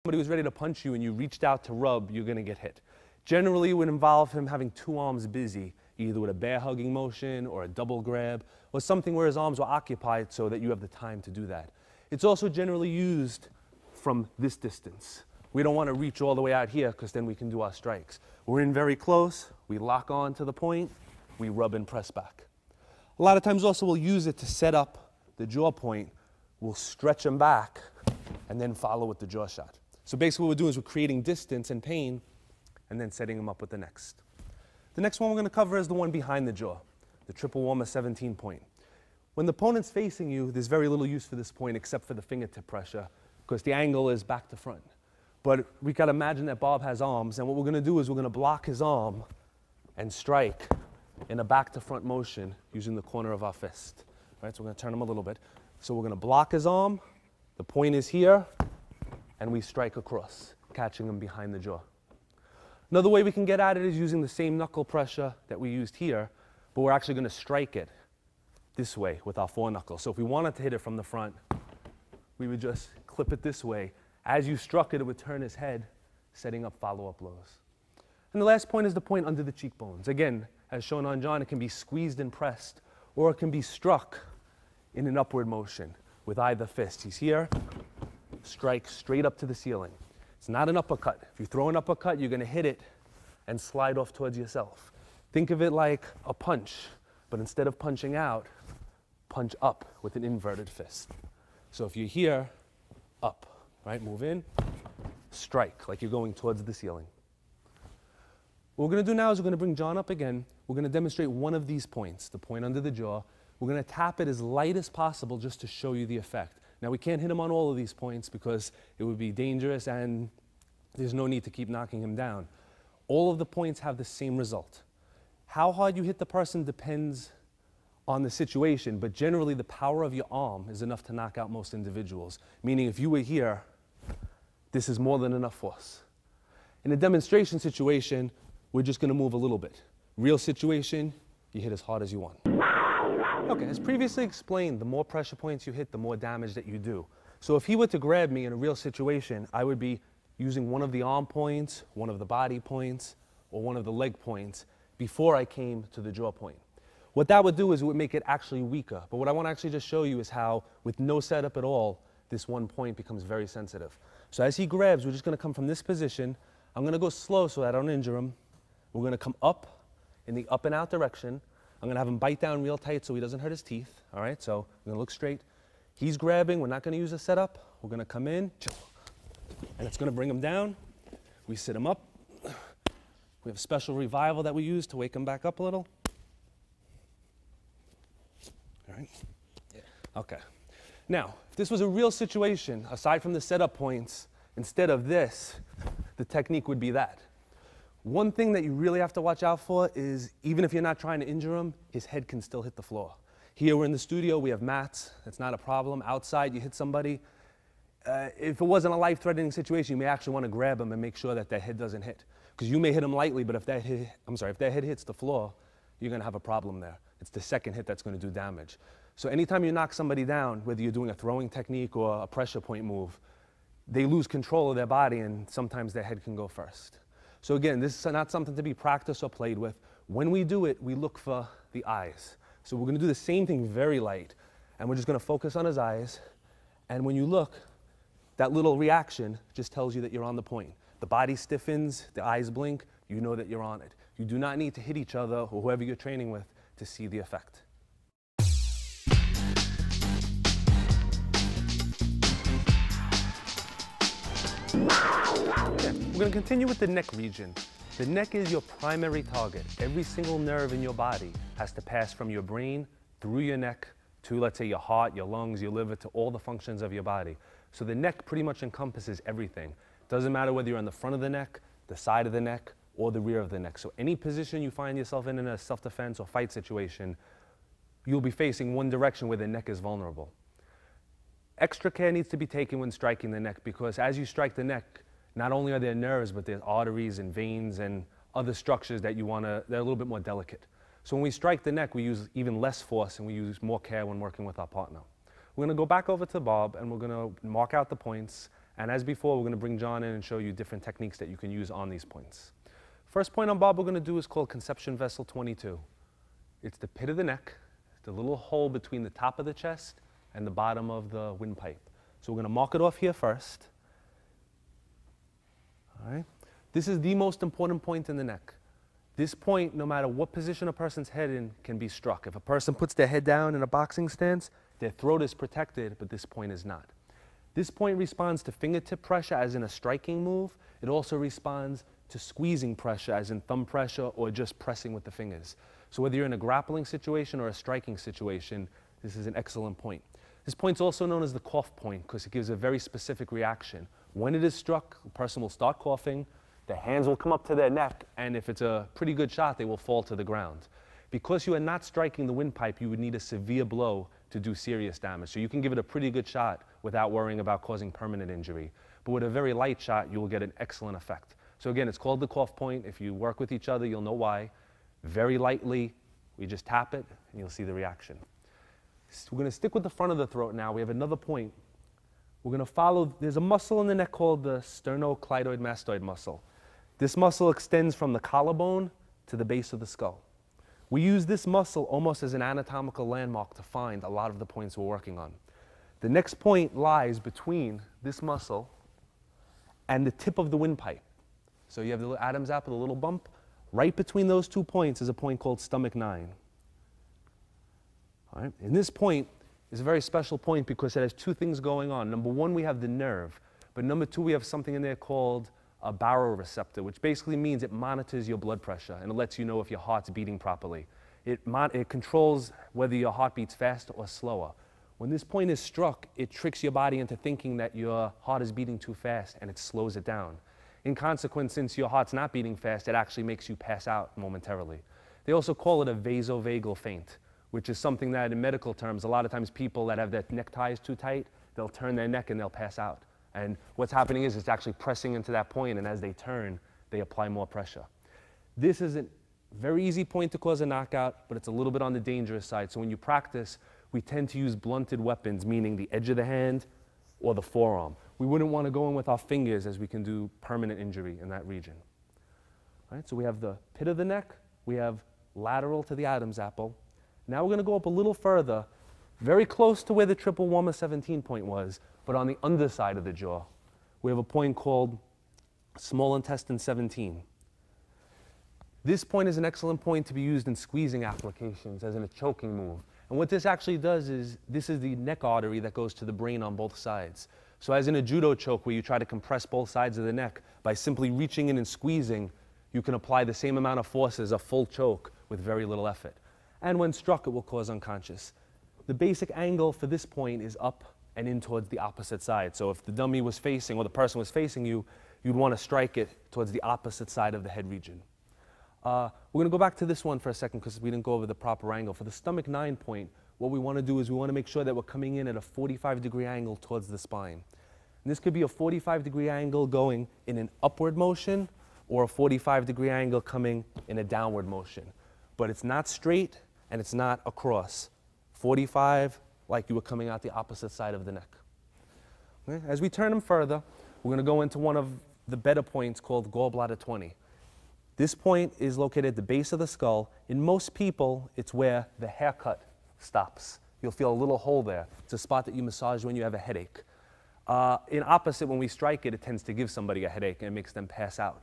somebody was ready to punch you and you reached out to rub, you're going to get hit. Generally, it would involve him having two arms busy, either with a bear hugging motion or a double grab, or something where his arms were occupied so that you have the time to do that. It's also generally used from this distance. We don't want to reach all the way out here because then we can do our strikes. We're in very close, we lock on to the point, we rub and press back. A lot of times also we'll use it to set up the jaw point. We'll stretch them back and then follow with the jaw shot. So basically what we're doing is we're creating distance and pain and then setting them up with the next. The next one we're going to cover is the one behind the jaw, the triple warmer 17 point. When the opponent's facing you, there's very little use for this point except for the fingertip pressure because the angle is back to front. But we got to imagine that Bob has arms, and what we're going to do is we're going to block his arm and strike in a back to front motion using the corner of our fist. All right, so we're going to turn him a little bit. So we're going to block his arm, the point is here, and we strike across, catching him behind the jaw. Another way we can get at it is using the same knuckle pressure that we used here, but we're actually going to strike it this way with our foreknuckle. So if we wanted to hit it from the front, we would just clip it this way. As you struck it, it would turn his head, setting up follow-up blows. And the last point is the point under the cheekbones. Again, as shown on John, it can be squeezed and pressed, or it can be struck in an upward motion with either fist. He's here, strike straight up to the ceiling. It's not an uppercut. If you throw an uppercut, you're going to hit it and slide off towards yourself. Think of it like a punch, but instead of punching out, punch up with an inverted fist. So if you're here, up, right? Move in, strike like you're going towards the ceiling. What we're going to do now is we're going to bring John up again. We're going to demonstrate one of these points, the point under the jaw. We're going to tap it as light as possible just to show you the effect. Now, we can't hit him on all of these points because it would be dangerous and there's no need to keep knocking him down. All of the points have the same result. How hard you hit the person depends on the situation, but generally the power of your arm is enough to knock out most individuals. Meaning if you were here, this is more than enough force. In a demonstration situation, we're just going to move a little bit. Real situation, you hit as hard as you want. Okay, as previously explained, the more pressure points you hit, the more damage that you do. So if he were to grab me in a real situation, I would be using one of the arm points, one of the body points, or one of the leg points before I came to the jaw point. What that would do is it would make it actually weaker. But what I want to actually just show you is how, with no setup at all, this one point becomes very sensitive. So as he grabs, we're just going to come from this position. I'm going to go slow so I don't injure him. We're going to come up in the up and out direction. I'm going to have him bite down real tight so he doesn't hurt his teeth. All right, so I'm going to look straight. He's grabbing. We're not going to use a setup. We're going to come in, and it's going to bring him down. We sit him up. We have a special revival that we use to wake him back up a little. All right? Yeah. Okay. Now, if this was a real situation, aside from the setup points, instead of this, the technique would be that. One thing that you really have to watch out for is, even if you're not trying to injure him, his head can still hit the floor. Here we're in the studio, we have mats, that's not a problem. Outside, you hit somebody. If it wasn't a life-threatening situation, you may actually want to grab him and make sure that their head doesn't hit. Because you may hit him lightly, but if that head hits the floor, you're going to have a problem there. It's the second hit that's going to do damage. So anytime you knock somebody down, whether you're doing a throwing technique or a pressure point move, they lose control of their body and sometimes their head can go first. So again, this is not something to be practiced or played with. When we do it, we look for the eyes. So we're going to do the same thing very light, and we're just going to focus on his eyes. And when you look, that little reaction just tells you that you're on the point. The body stiffens, the eyes blink, you know that you're on it. You do not need to hit each other or whoever you're training with to see the effect. We're going to continue with the neck region. The neck is your primary target. Every single nerve in your body has to pass from your brain through your neck to, let's say, your heart, your lungs, your liver, to all the functions of your body. So the neck pretty much encompasses everything. Doesn't matter whether you're on the front of the neck, the side of the neck, or the rear of the neck. So any position you find yourself in a self-defense or fight situation, you'll be facing one direction where the neck is vulnerable. Extra care needs to be taken when striking the neck because as you strike the neck, not only are there nerves, but there's arteries and veins and other structures that they're a little bit more delicate. So when we strike the neck, we use even less force and we use more care when working with our partner. We're going to go back over to Bob and we're going to mark out the points And as before, we're going to bring John in and show you different techniques that you can use on these points. First point on Bob we're going to do is called conception vessel 22. It's the pit of the neck, the little hole between the top of the chest and the bottom of the windpipe. So we're going to mark it off here first. All right. This is the most important point in the neck. This point, no matter what position a person's head in, can be struck. If a person puts their head down in a boxing stance, their throat is protected, but this point is not. This point responds to fingertip pressure, as in a striking move. It also responds to squeezing pressure, as in thumb pressure or just pressing with the fingers. So whether you're in a grappling situation or a striking situation, this is an excellent point. This point's also known as the cough point because it gives a very specific reaction. When it is struck, the person will start coughing, their hands will come up to their neck, and if it's a pretty good shot, they will fall to the ground. Because you are not striking the windpipe, you would need a severe blow to do serious damage. So you can give it a pretty good shot without worrying about causing permanent injury. But with a very light shot, you will get an excellent effect. So again, it's called the cough point. If you work with each other, you'll know why. Very lightly, we just tap it, and you'll see the reaction. So we're going to stick with the front of the throat now. We have another point. We're going to follow, there's a muscle in the neck called the sternocleidoid mastoid muscle. This muscle extends from the collarbone to the base of the skull. We use this muscle almost as an anatomical landmark to find a lot of the points we're working on. The next point lies between this muscle and the tip of the windpipe. So you have the little Adam's apple, the little bump. Right between those 2 points is a point called stomach 9. All right? And this point is a very special point because it has 2 things going on. Number 1, we have the nerve. But number 2, we have something in there called a baroreceptor, which basically means it monitors your blood pressure and it lets you know if your heart's beating properly. It controls whether your heart beats faster or slower. When this point is struck, it tricks your body into thinking that your heart is beating too fast and it slows it down. In consequence, since your heart's not beating fast, it actually makes you pass out momentarily. They also call it a vasovagal faint, which is something that in medical terms, a lot of times people that have their neckties too tight, they'll turn their neck and they'll pass out. And what's happening is it's actually pressing into that point, and as they turn, they apply more pressure. This is a very easy point to cause a knockout, but it's a little bit on the dangerous side. So when you practice, we tend to use blunted weapons, meaning the edge of the hand or the forearm. We wouldn't want to go in with our fingers, as we can do permanent injury in that region. All right, so we have the pit of the neck, we have lateral to the Adam's apple. Now we're going to go up a little further, very close to where the triple Warmer 17 point was, but on the underside of the jaw. We have a point called small intestine 17. This point is an excellent point to be used in squeezing applications, as in a choking move. And what this actually does is, this is the neck artery that goes to the brain on both sides. So as in a judo choke where you try to compress both sides of the neck, by simply reaching in and squeezing, you can apply the same amount of force as a full choke with very little effort. And when struck, it will cause unconscious. The basic angle for this point is up and in towards the opposite side. So if the dummy was facing, or the person was facing you, you'd want to strike it towards the opposite side of the head region. We're going to go back to this one for a second because we didn't go over the proper angle. For the stomach 9 point, what we want to do is we want to make sure that we're coming in at a 45-degree angle towards the spine. And this could be a 45-degree angle going in an upward motion or a 45-degree angle coming in a downward motion. But it's not straight and it's not across. 45, like you were coming out the opposite side of the neck. Okay? As we turn them further, we're going to go into one of the better points called Gallbladder 20. This point is located at the base of the skull. In most people, it's where the haircut stops. You'll feel a little hole there. It's a spot that you massage when you have a headache. In opposite, when we strike it, it tends to give somebody a headache and it makes them pass out.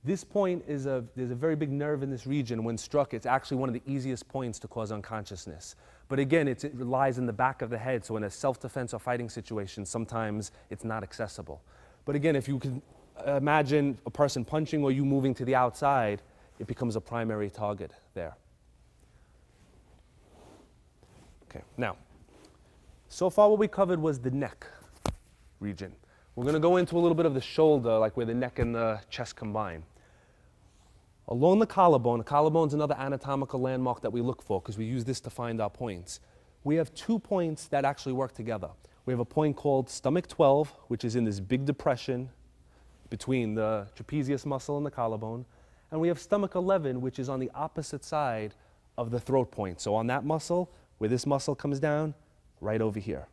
This point is there's a very big nerve in this region. When struck, it's actually one of the easiest points to cause unconsciousness. But again, it lies in the back of the head, so in a self-defense or fighting situation, sometimes it's not accessible. But again, if you can imagine a person punching or you moving to the outside, it becomes a primary target there. Okay, now, so far what we covered was the neck region. We're going to go into a little bit of the shoulder, like where the neck and the chest combine. Along the collarbone's another anatomical landmark that we look for because we use this to find our points. We have 2 points that actually work together. We have a point called stomach 12, which is in this big depression between the trapezius muscle and the collarbone. And we have stomach 11, which is on the opposite side of the throat point. So on that muscle, where this muscle comes down, right over here.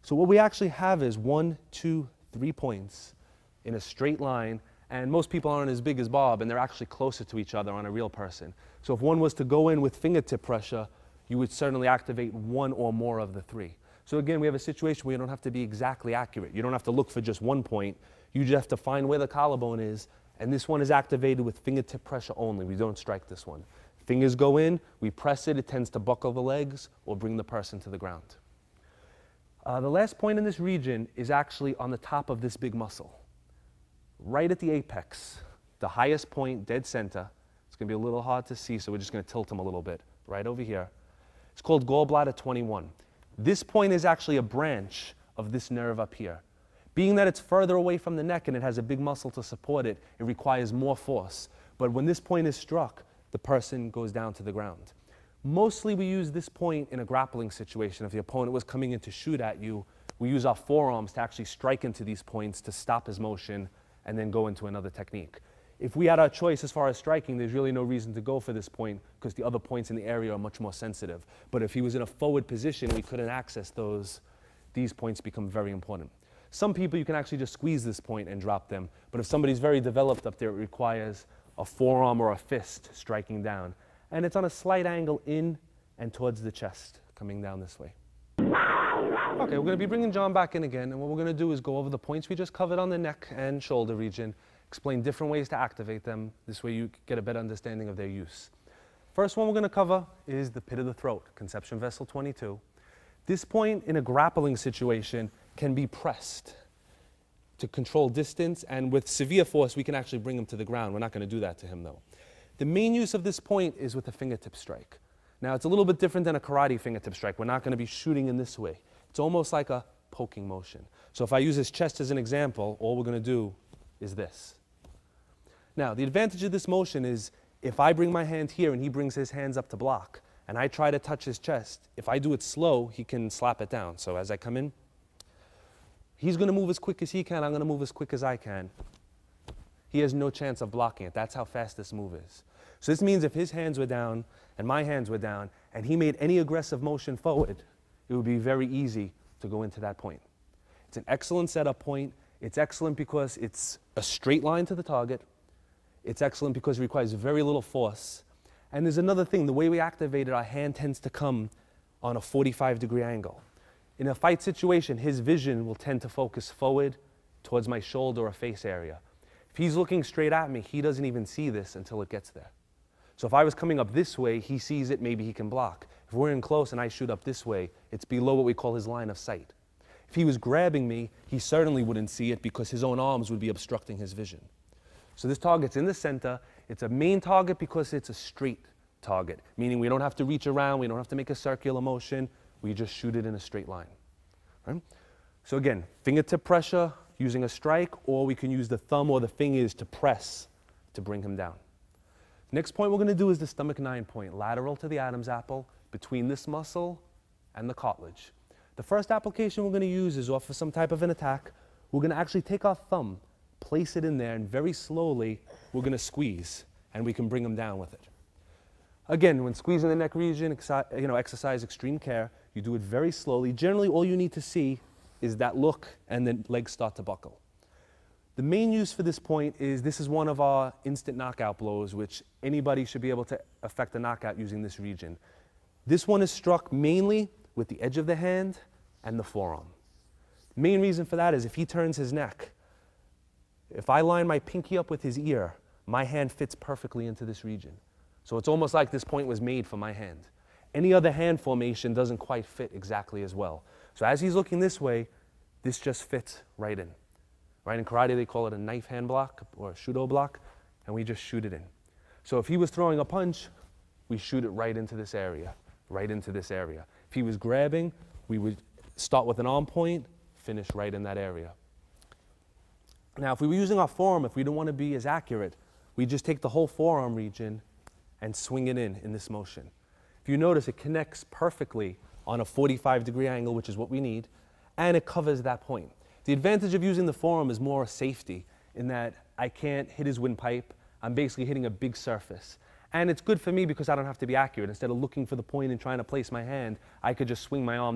So what we actually have is 1, 2, 3 points in a straight line, and most people aren't as big as Bob, and they're actually closer to each other on a real person. So if one was to go in with fingertip pressure, you would certainly activate one or more of the 3. So again, we have a situation where you don't have to be exactly accurate. You don't have to look for just 1 point. You just have to find where the collarbone is, and this one is activated with fingertip pressure only. We don't strike this one. Fingers go in, we press it, it tends to buckle the legs or bring the person to the ground. The last point in this region is actually on the top of this big muscle. Right at the apex, the highest point, dead center. It's going to be a little hard to see, so we're just going to tilt them a little bit. Right over here. It's called Gallbladder 21. This point is actually a branch of this nerve up here. Being that it's further away from the neck and it has a big muscle to support it, it requires more force. But when this point is struck, the person goes down to the ground. Mostly we use this point in a grappling situation. If the opponent was coming in to shoot at you, we use our forearms to actually strike into these points to stop his motion and then go into another technique. If we had our choice as far as striking, there's really no reason to go for this point because the other points in the area are much more sensitive. But if he was in a forward position, we couldn't access those. These points become very important. Some people, you can actually just squeeze this point and drop them. But if somebody's very developed up there, it requires a forearm or a fist striking down. And it's on a slight angle in and towards the chest, coming down this way. Okay, we're going to be bringing John back in again, and what we're going to do is go over the points we just covered on the neck and shoulder region, explain different ways to activate them. This way you get a better understanding of their use. First one we're going to cover is the pit of the throat, conception vessel 22. This point in a grappling situation can be pressed to control distance, and with severe force we can actually bring him to the ground. We're not going to do that to him though. The main use of this point is with a fingertip strike. Now it's a little bit different than a karate fingertip strike. We're not going to be shooting in this way. It's almost like a poking motion. So if I use his chest as an example, all we're going to do is this. Now the advantage of this motion is if I bring my hand here and he brings his hands up to block and I try to touch his chest, if I do it slow, he can slap it down. So as I come in, he's going to move as quick as he can. I'm going to move as quick as I can. He has no chance of blocking it. That's how fast this move is. So this means if his hands were down and my hands were down and he made any aggressive motion forward, it would be very easy to go into that point. It's an excellent setup point. It's excellent because it's a straight line to the target. It's excellent because it requires very little force. And there's another thing. The way we activate it, our hand tends to come on a 45-degree angle. In a fight situation, his vision will tend to focus forward towards my shoulder or face area. If he's looking straight at me, he doesn't even see this until it gets there. So if I was coming up this way, he sees it, maybe he can block. If we're in close and I shoot up this way, it's below what we call his line of sight. If he was grabbing me, he certainly wouldn't see it because his own arms would be obstructing his vision. So this target's in the center. It's a main target because it's a straight target, meaning we don't have to reach around, we don't have to make a circular motion, we just shoot it in a straight line. Right? So again, fingertip pressure using a strike, or we can use the thumb or the fingers to press to bring him down. Next point we're going to do is the stomach 9 point, lateral to the Adam's apple, between this muscle and the cartilage. The first application we're going to use is off of some type of an attack. We're going to actually take our thumb, place it in there, and very slowly we're going to squeeze, and we can bring him down with it. Again, when squeezing the neck region, exercise extreme care. You do it very slowly. Generally, all you need to see is that look, and then legs start to buckle. The main use for this point is this is one of our instant knockout blows, which anybody should be able to effect a knockout using this region. This one is struck mainly with the edge of the hand and the forearm. The main reason for that is if he turns his neck, if I line my pinky up with his ear, my hand fits perfectly into this region. So it's almost like this point was made for my hand. Any other hand formation doesn't quite fit exactly as well. So as he's looking this way, this just fits right in. Right? In karate, they call it a knife hand block or a shudo block, and we just shoot it in. So if he was throwing a punch, we shoot it right into this area, right into this area. If he was grabbing, we would start with an arm point, finish right in that area. Now, if we were using our forearm, if we don't want to be as accurate, we just take the whole forearm region and swing it in this motion. If you notice, it connects perfectly on a 45-degree angle, which is what we need, and it covers that point. The advantage of using the forearm is more safety in that I can't hit his windpipe. I'm basically hitting a big surface. And it's good for me because I don't have to be accurate. Instead of looking for the point and trying to place my hand, I could just swing my arm